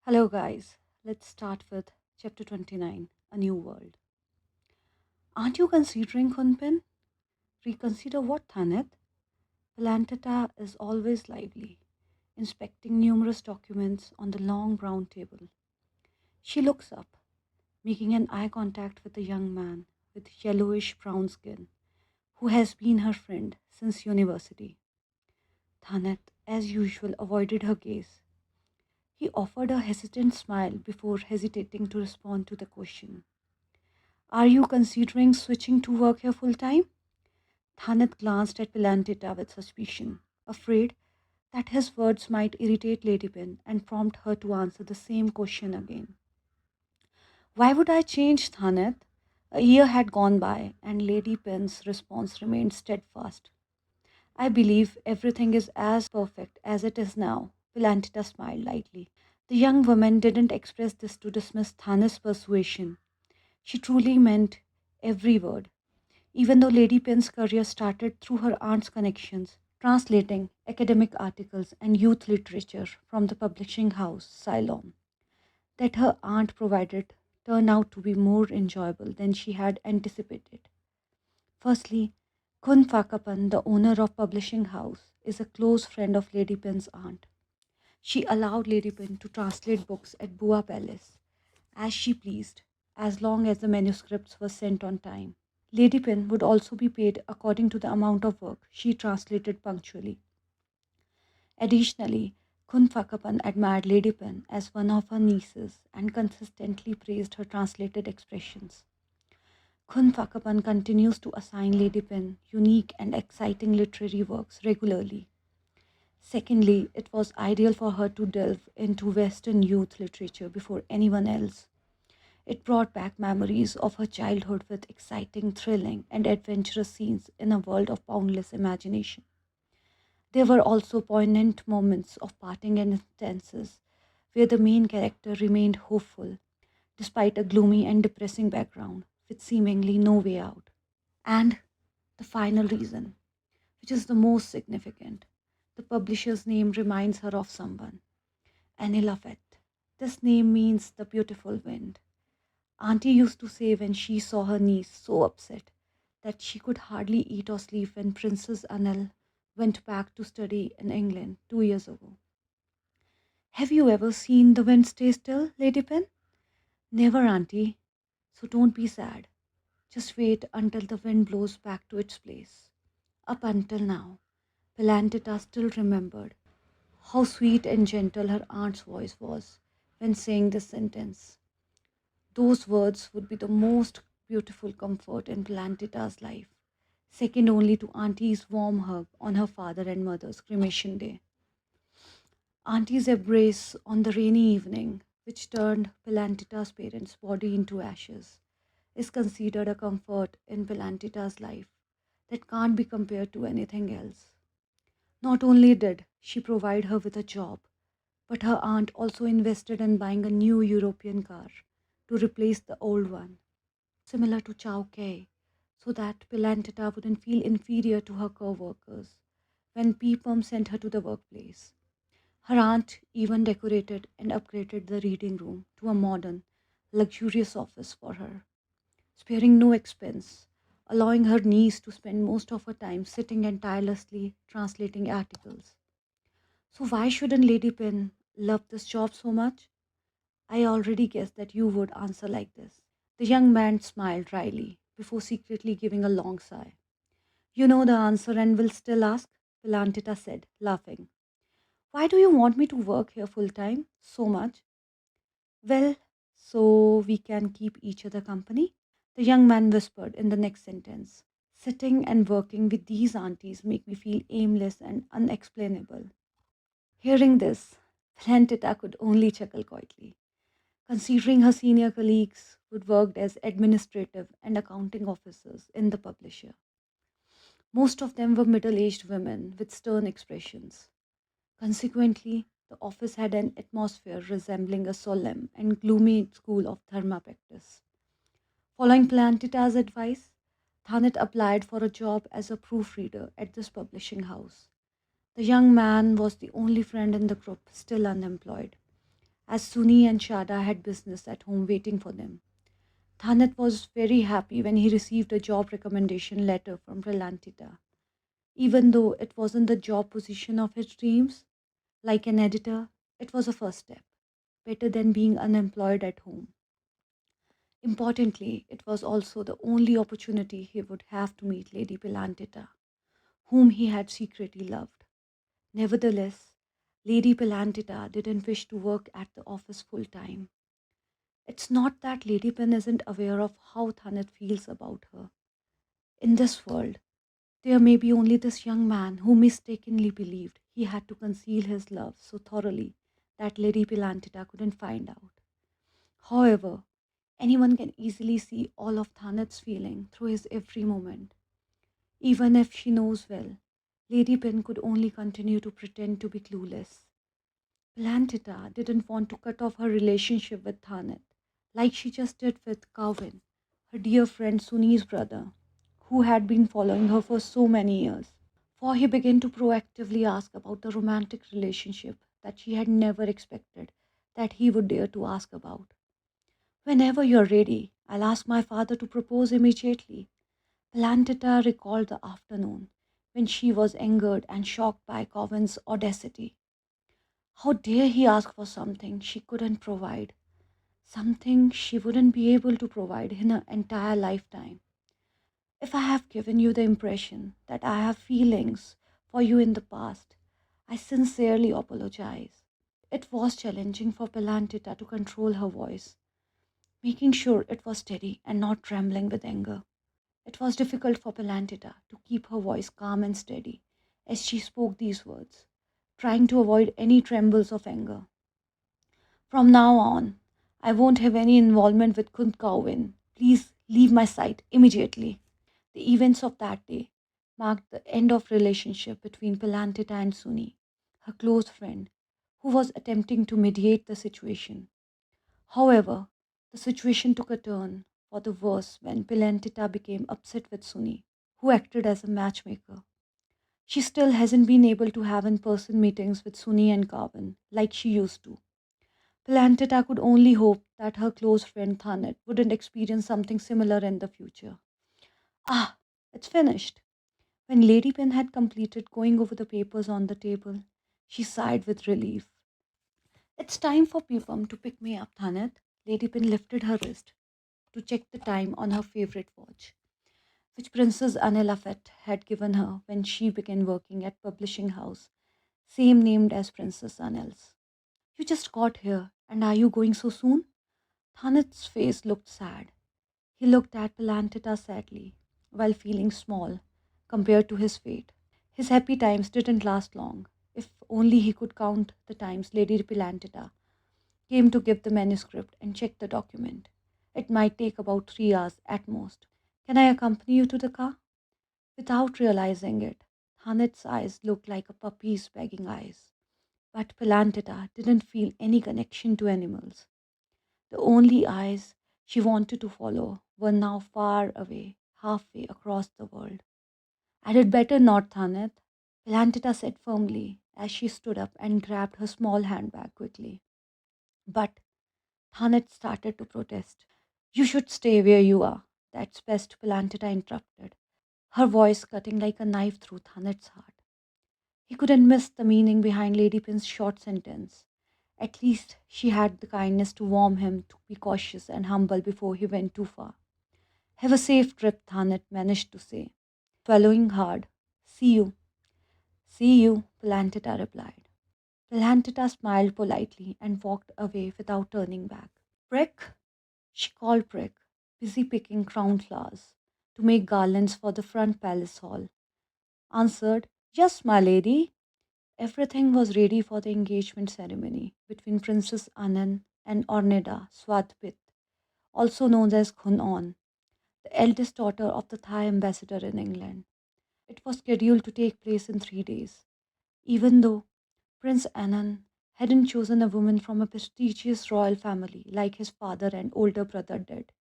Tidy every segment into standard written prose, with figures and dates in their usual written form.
Hello, guys. Let's start with chapter 29, A New World. Aren't you considering Kunpin? Reconsider what, Tanet? Plantata is always lively, inspecting numerous documents on the long brown table. She looks up, making an eye contact with a young man with yellowish brown skin who has been her friend since university. Tanet, as usual, avoided her gaze. He offered a hesitant smile before hesitating to respond to the question. Are you considering switching to work here full time? Thanet glanced at Pilantita with suspicion, afraid that his words might irritate Lady Pin and prompt her to answer the same question again. Why would I change, Thanet? A year had gone by, and Lady Pin's response remained steadfast. I believe everything is as perfect as it is now. Pilantita smiled lightly. The young woman didn't express this to dismiss Thanet's persuasion. She truly meant every word. Even though Lady Pin's career started through her aunt's connections, translating academic articles and youth literature from the publishing house Ceylon, that her aunt provided turned out to be more enjoyable than she had anticipated. Firstly, Kun Fakapan, the owner of publishing house, is a close friend of Lady Pin's aunt. She allowed Lady Pin to translate books at Bua Palace as she pleased, as long as the manuscripts were sent on time. Lady Pin would also be paid according to the amount of work she translated punctually. Additionally, Kun Fakapan admired Lady Pin as one of her nieces and consistently praised her translated expressions. Kun Fakapan continues to assign Lady Pin unique and exciting literary works regularly. Secondly, it was ideal for her to delve into Western youth literature before anyone else. It brought back memories of her childhood with exciting, thrilling, and adventurous scenes in a world of boundless imagination. There were also poignant moments of parting instances where the main character remained hopeful despite a gloomy and depressing background with seemingly no way out. And the final reason, which is the most significant, the publisher's name reminds her of someone, Anil. This name means the beautiful wind. Auntie used to say when she saw her niece so upset that she could hardly eat or sleep when Princess Anil went back to study in England 2 years ago. Have you ever seen the wind stay still, Lady Pen? Never, Auntie. So don't be sad. Just wait until the wind blows back to its place. Up until now, Pelantita still remembered how sweet and gentle her aunt's voice was when saying this sentence. Those words would be the most beautiful comfort in Plantita's life, second only to Auntie's warm hug on her father and mother's cremation day. Auntie's embrace on the rainy evening, which turned Plantita's parents' body into ashes, is considered a comfort in Plantita's life that can't be compared to anything else. Not only did she provide her with a job, but her aunt also invested in buying a new European car to replace the old one, similar to Chow Kei, so that Pilantita wouldn't feel inferior to her co-workers when Peepum sent her to the workplace. Her aunt even decorated and upgraded the reading room to a modern, luxurious office for her, sparing no expense, allowing her niece to spend most of her time sitting and tirelessly translating articles. So why shouldn't Lady Pin love this job so much? I already guessed that you would answer like this. The young man smiled dryly before secretly giving a long sigh. You know the answer and will still ask, Pilantita said, laughing. Why do you want me to work here full time so much? Well, so we can keep each other company, the young man whispered in the next sentence. Sitting and working with these aunties make me feel aimless and unexplainable. Hearing this, Plantita could only chuckle quietly, considering her senior colleagues would worked as administrative and accounting officers in the publisher. Most of them were middle-aged women with stern expressions. Consequently, the office had an atmosphere resembling a solemn and gloomy school of therma practice. Following Plantita's advice, Thanet applied for a job as a proofreader at this publishing house. The young man was the only friend in the group still unemployed, as Suni and Shada had business at home waiting for them. Thanet was very happy when he received a job recommendation letter from Pralantita. Even though it wasn't the job position of his dreams, like an editor, it was a first step, better than being unemployed at home. Importantly, it was also the only opportunity he would have to meet Lady Pilantita, whom he had secretly loved. Nevertheless, Lady Pilantita didn't wish to work at the office full time. It's not that Lady Pin isn't aware of how Thanet feels about her. In this world, there may be only this young man who mistakenly believed he had to conceal his love so thoroughly that Lady Pilantita couldn't find out. However, anyone can easily see all of Thanet's feeling through his every moment. Even if she knows well, Lady Pin could only continue to pretend to be clueless. Plantita didn't want to cut off her relationship with Thanet, like she just did with Calvin, her dear friend Suni's brother, who had been following her for so many years. For he began to proactively ask about the romantic relationship that she had never expected that he would dare to ask about. Whenever you're ready, I'll ask my father to propose immediately. Plantita recalled the afternoon when she was angered and shocked by Covin's audacity. How dare he ask for something she couldn't provide, something she wouldn't be able to provide in her entire lifetime? If I have given you the impression that I have feelings for you in the past, I sincerely apologize. It was challenging for Pelantita to control her voice, making sure it was steady and not trembling with anger. It was difficult for Pelantita to keep her voice calm and steady as she spoke these words, trying to avoid any trembles of anger. From now on, I won't have any involvement with Kunt Kauvin. Please leave my sight immediately. The events of that day marked the end of relationship between Pelantita and Suni, her close friend, who was attempting to mediate the situation. However, the situation took a turn for the worse when Pelantita became upset with Suni, who acted as a matchmaker. She still hasn't been able to have in person meetings with Suni and Carvin like she used to. Pelantita could only hope that her close friend Thanet wouldn't experience something similar in the future. Ah, it's finished. When Lady Pin had completed going over the papers on the table, she sighed with relief. It's time for Peepum to pick me up, Thanet. Lady Pin lifted her wrist to check the time on her favorite watch, which Princess Anil had given her when she began working at publishing house, same named as Princess Anil's. You just got here, and are you going so soon? Thanet's face looked sad. He looked at Pelantita sadly, while feeling small compared to his fate. His happy times didn't last long. If only he could count the times Lady Pelantita came to give the manuscript and check the document. It might take about 3 hours at most. Can I accompany you to the car? Without realizing it, Thanet's eyes looked like a puppy's begging eyes. But Pelantita didn't feel any connection to animals. The only eyes she wanted to follow were now far away, halfway across the world. I had better not, Thanet, Pelantita said firmly as she stood up and grabbed her small handbag quickly. But Thanet started to protest. You should stay where you are. That's best, Pelantita interrupted, her voice cutting like a knife through Thanet's heart. He couldn't miss the meaning behind Lady Pin's short sentence. At least she had the kindness to warn him to be cautious and humble before he went too far. Have a safe trip, Thanet managed to say, swallowing hard. See you. See you, Pelantita replied. Pelantita smiled politely and walked away without turning back. Prick, she called Prick, busy picking crown flowers to make garlands for the front palace hall. Answered, yes, my lady. Everything was ready for the engagement ceremony between Princess Anand and Orneda Swadpit, also known as Khunon, the eldest daughter of the Thai ambassador in England. It was scheduled to take place in 3 days, even though Prince Anand hadn't chosen a woman from a prestigious royal family like his father and older brother did.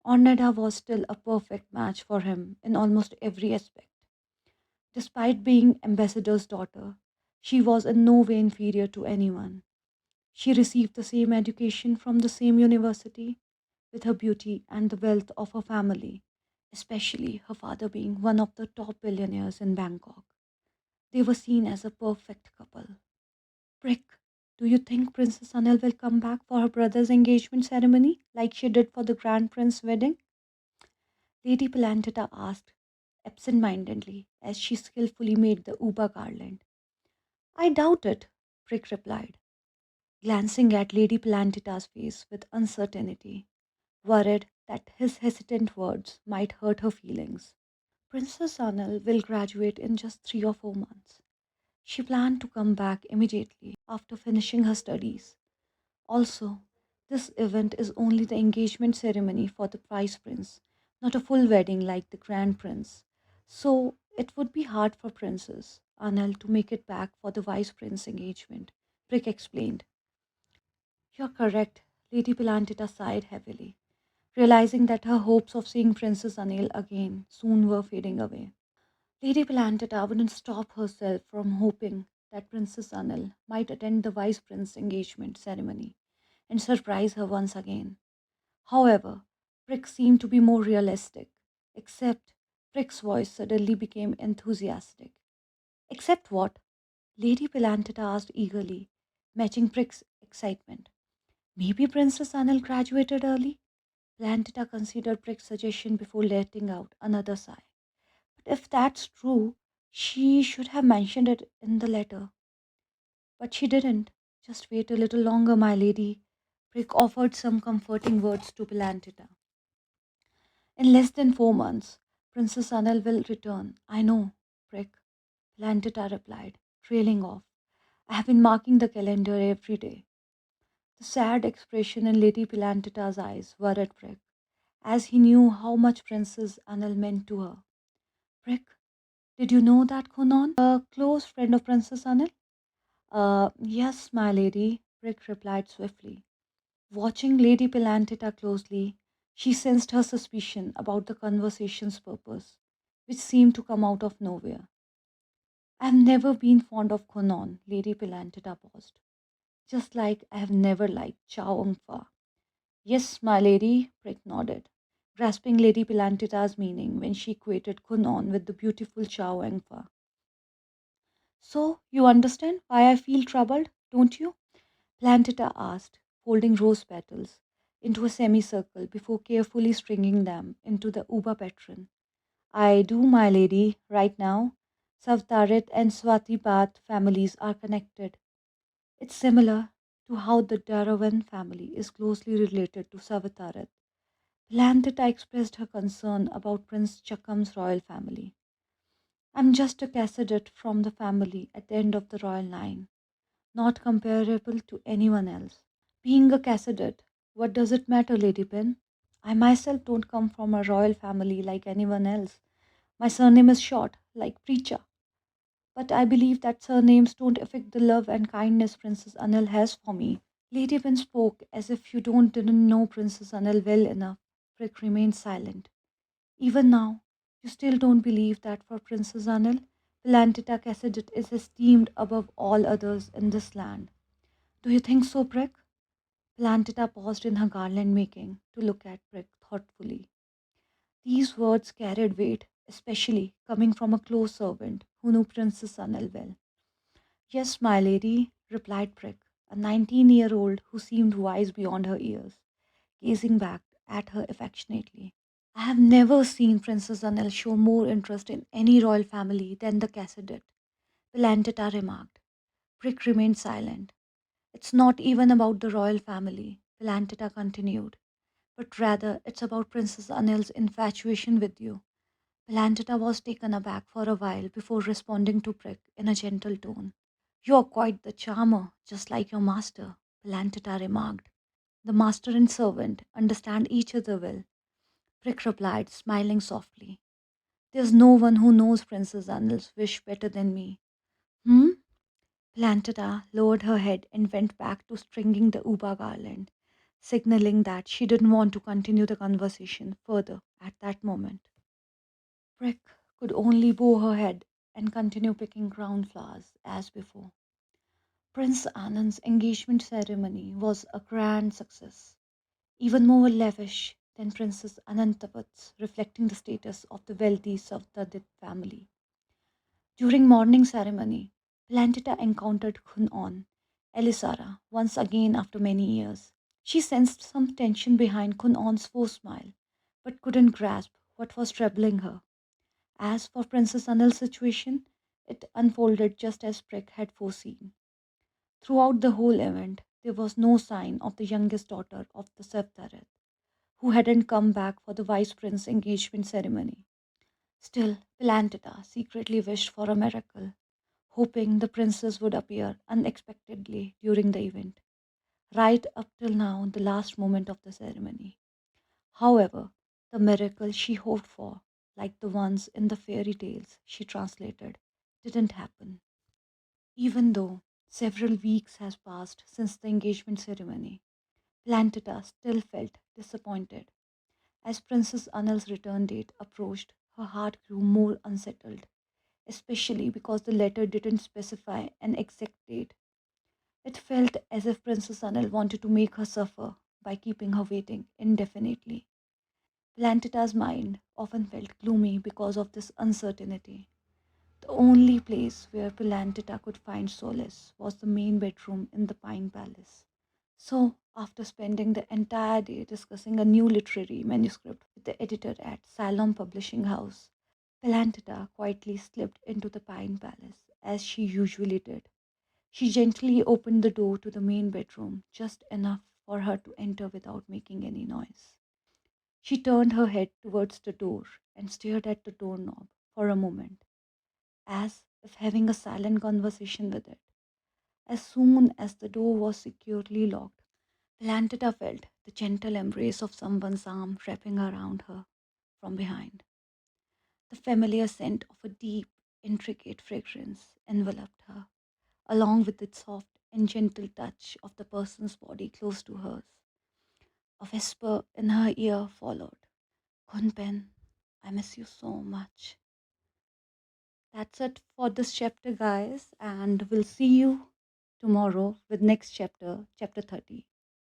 Orneda was still a perfect match for him in almost every aspect. Despite being ambassador's daughter, she was in no way inferior to anyone. She received the same education from the same university. With her beauty and the wealth of her family, especially her father being one of the top billionaires in Bangkok. They were seen as a perfect couple. Prick, do you think Princess Anil will come back for her brother's engagement ceremony like she did for the Grand Prince's wedding? Lady Pilantita asked absent mindedly as she skillfully made the uba garland. I doubt it, Prick replied, glancing at Lady Pilantita's face with uncertainty, worried that his hesitant words might hurt her feelings. Princess Anil will graduate in just 3 or 4 months. She planned to come back immediately after finishing her studies. Also, this event is only the engagement ceremony for the Vice Prince, not a full wedding like the Grand Prince. So, it would be hard for Princess Anil to make it back for the Vice Prince engagement, Prick explained. You're correct, Lady Pilantita sighed heavily, realizing that her hopes of seeing Princess Anil again soon were fading away. Lady Pilantita wouldn't stop herself from hoping that Princess Anil might attend the Vice Prince engagement ceremony and surprise her once again. However, Prick seemed to be more realistic, except Prick's voice suddenly became enthusiastic. Except what? Lady Pilantita asked eagerly, matching Prick's excitement. Maybe Princess Anil graduated early? Pilantita considered Prick's suggestion before letting out another sigh. But if that's true, she should have mentioned it in the letter. But she didn't. Just wait a little longer, my lady. Prick offered some comforting words to Pilantita. In less than 4 months, Princess Anil will return. I know, Prick, Pilantita replied, trailing off. I have been marking the calendar every day. The sad expression in Lady Pilantita's eyes worried Prick, as he knew how much Princess Anil meant to her. Prick, did you know that Konon, a close friend of Princess Anil? Yes, my lady, Rick replied swiftly. Watching Lady Pilantita closely, she sensed her suspicion about the conversation's purpose, which seemed to come out of nowhere. I have never been fond of Konon, Lady Pilantita paused. Just like I have never liked Chow Ung Fa. Yes, my lady, Rick nodded, grasping Lady Pilantita's meaning when she equated Konon with the beautiful Chow Ung Fa. So, you understand why I feel troubled, don't you? Plantita asked, folding rose petals into a semicircle before carefully stringing them into the uba patron. I do, my lady, right now. Savtarit and Swatipat families are connected. It's similar to how the Daravan family is closely related to Savatarit. Plantita expressed her concern about Prince Chakam's royal family. I'm just a cassette from the family at the end of the royal line, not comparable to anyone else. Being a cassette, what does it matter, Lady Pen? I myself don't come from a royal family like anyone else. My surname is short, like Preacher. But I believe that surnames don't affect the love and kindness Princess Anil has for me. Lady Pen spoke as if you don't didn't know Princess Anil well enough. Rick remained silent. Even now, you still don't believe that for Princess Anil, Plantita Cassidet is esteemed above all others in this land. Do you think so, Prick? Plantita paused in her garland making to look at Prick thoughtfully. These words carried weight, especially coming from a close servant who knew Princess Anil well. Yes, my lady, replied Prick, a 19-year-old who seemed wise beyond her years, gazing back at her affectionately. I have never seen Princess Anil show more interest in any royal family than the Cassidet, Plantita remarked. Prick remained silent. It's not even about the royal family, Plantita continued, but rather it's about Princess Anil's infatuation with you. Plantita was taken aback for a while before responding to Prick in a gentle tone. You're quite the charmer, just like your master, Plantita remarked. The master and servant understand each other well, Prick replied, smiling softly. There's no one who knows Princess Anil's wish better than me. Hmm? Plantata lowered her head and went back to stringing the uba garland, signaling that she didn't want to continue the conversation further at that moment. Prick could only bow her head and continue picking ground flowers as before. Prince Anand's engagement ceremony was a grand success, even more lavish than Princess Anantavat's, reflecting the status of the wealthy Savdadip family. During morning ceremony, Plantita encountered Khunon, Elisara, once again after many years. She sensed some tension behind Khunon's forced smile, but couldn't grasp what was troubling her. As for Princess Anil's situation, it unfolded just as Prick had foreseen. Throughout the whole event, there was no sign of the youngest daughter of the Sevdaret, who hadn't come back for the Vice Prince engagement ceremony. Still, Pilantita secretly wished for a miracle, hoping the princess would appear unexpectedly during the event, right up till now, the last moment of the ceremony. However, the miracle she hoped for, like the ones in the fairy tales she translated, didn't happen. Even though several weeks has passed since the engagement ceremony, Plantita still felt disappointed. As Princess Anil's return date approached, her heart grew more unsettled, especially because the letter didn't specify an exact date. It felt as if Princess Anil wanted to make her suffer by keeping her waiting indefinitely. Plantita's mind often felt gloomy because of this uncertainty. The only place where Plantita could find solace was the main bedroom in the Pine Palace. So, after spending the entire day discussing a new literary manuscript with the editor at Salom Publishing House, Plantita quietly slipped into the Pine Palace as she usually did. She gently opened the door to the main bedroom, just enough for her to enter without making any noise. She turned her head towards the door and stared at the doorknob for a moment, as if having a silent conversation with it. As soon as the door was securely locked, Plantita felt the gentle embrace of someone's arm wrapping around her from behind. The familiar scent of a deep, intricate fragrance enveloped her, along with the soft and gentle touch of the person's body close to hers. A whisper in her ear followed. Kunpen, I miss you so much. That's it for this chapter, guys, and we'll see you tomorrow with next chapter, chapter 30.